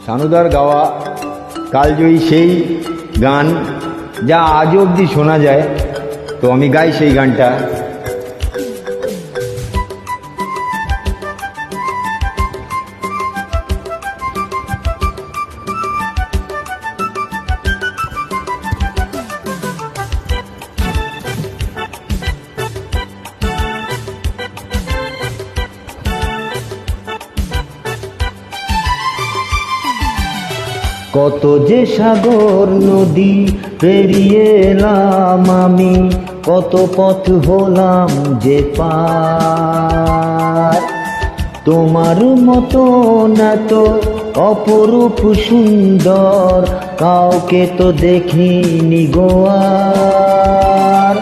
সানুদার গাওয়া কালজয়ী সেই গান যা আজও অবধি শোনা যায়। তো আমি গাই সেই গানটা। কত যে সাগর নদী পেরিয়ে এলাম আমি, কত পথ হলাম যে পার। তোমার মতো না তো অপরূপ সুন্দর কাউকে তো দেখিনি গো আর।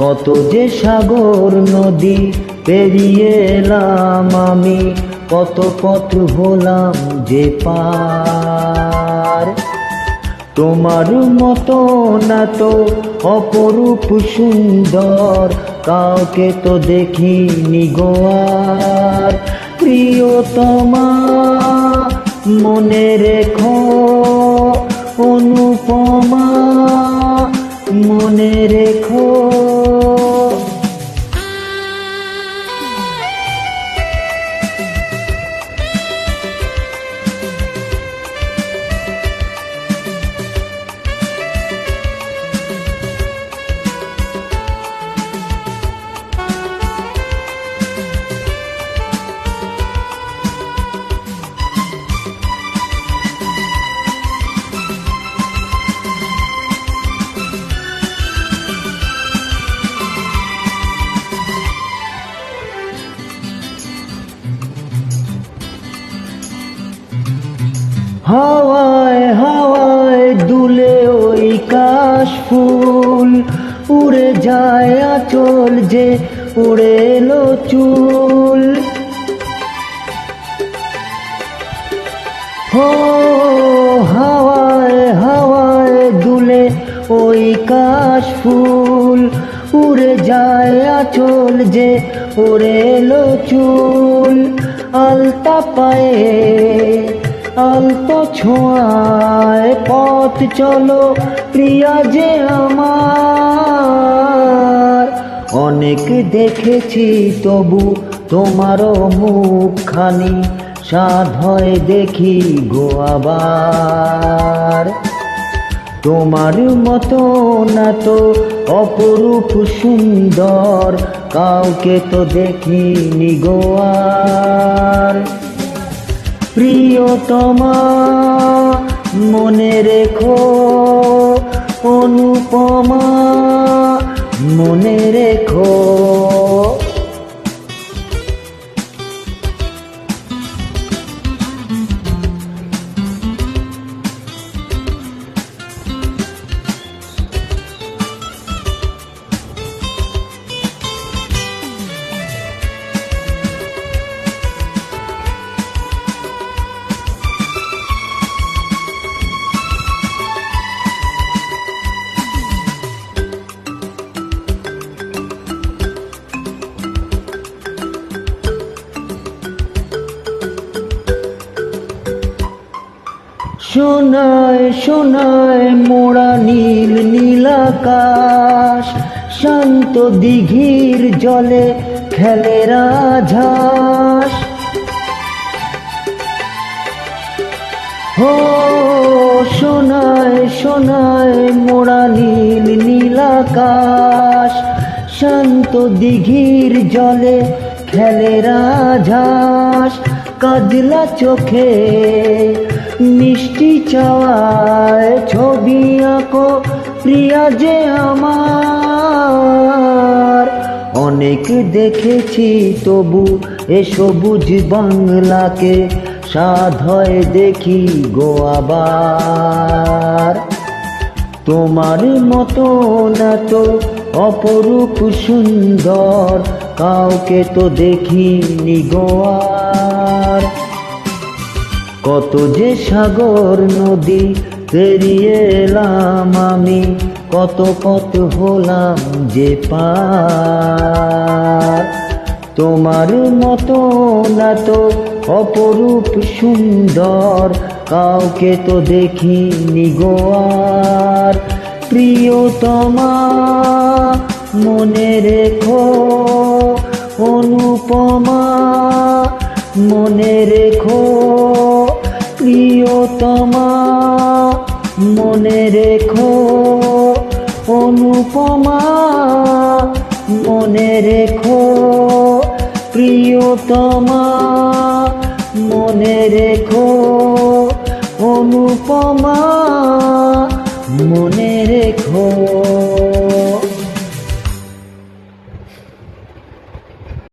কত যে সাগর নদী পেরিয়ে এলাম আমি, কত পথ হলাম যে পার। তোমার মতো না তো অপরূপ সুন্দর কাউকে তো দেখিনি গো আর। প্রিয়তমা মনে রেখো, অনুপমা মনে রেখো। হাওয়ায় হাওয়ায় দুলে ওই কাশ ফুল, উড়ে যায় আঁচল যে উড়ে এলো চুল। হো হাওয়ায় হাওয়ায় দুলে ওই কাশ ফুল, উড়ে যায় আঁচল যে উড়ে এলো চুল। আলতা পায়ে আলতো ছোঁয়ায় পথ চলো প্রিয়া যে আমার। অনেক দেখেছি তবু তোমারও মুখখানি, সাধ হয় দেখি গো আবার। তোমার মতো না তো অপরূপ সুন্দর কাউকে তো দেখিনি গো আর। প্রিয়তমা মনে রেখো, অনুপমা মনে রেখো। সোনায় সোনায় মোড়া নীল নীলাকাশ, শান্ত দিঘির জলে খেলে রাজহাঁস। হো সোনায় সোনায় মোড়া নীল নীলাকাশ, শান্ত দিঘির জলে খেলে রাজহাঁস। কাজলা চোখে মিষ্টি চাওয়ায় ছবি আঁকো প্রিয়া যে আমার। অনেক দেখেছি তবু এ সবুজ বাংলাকে, সাধ হয় দেখি গো আবার। তোমার মতো না তো অপরূপ সুন্দর কাউকে তো দেখিনি গো আর। কত যে সাগর নদী পেরিয়ে এলাম আমি, কত পথ হলাম যে পার। তোমার মতো না তো অপরূপ সুন্দর কাউকে তো দেখিনি গো আর। প্রিয়তমা মনে রেখো, অনুপমা মনে রেখো, প্রিয়তমা মনে রেখো, অনুপমা মনে রেখো, প্রিয়তমা মনে রেখো, অনুপমা মনে রেখো।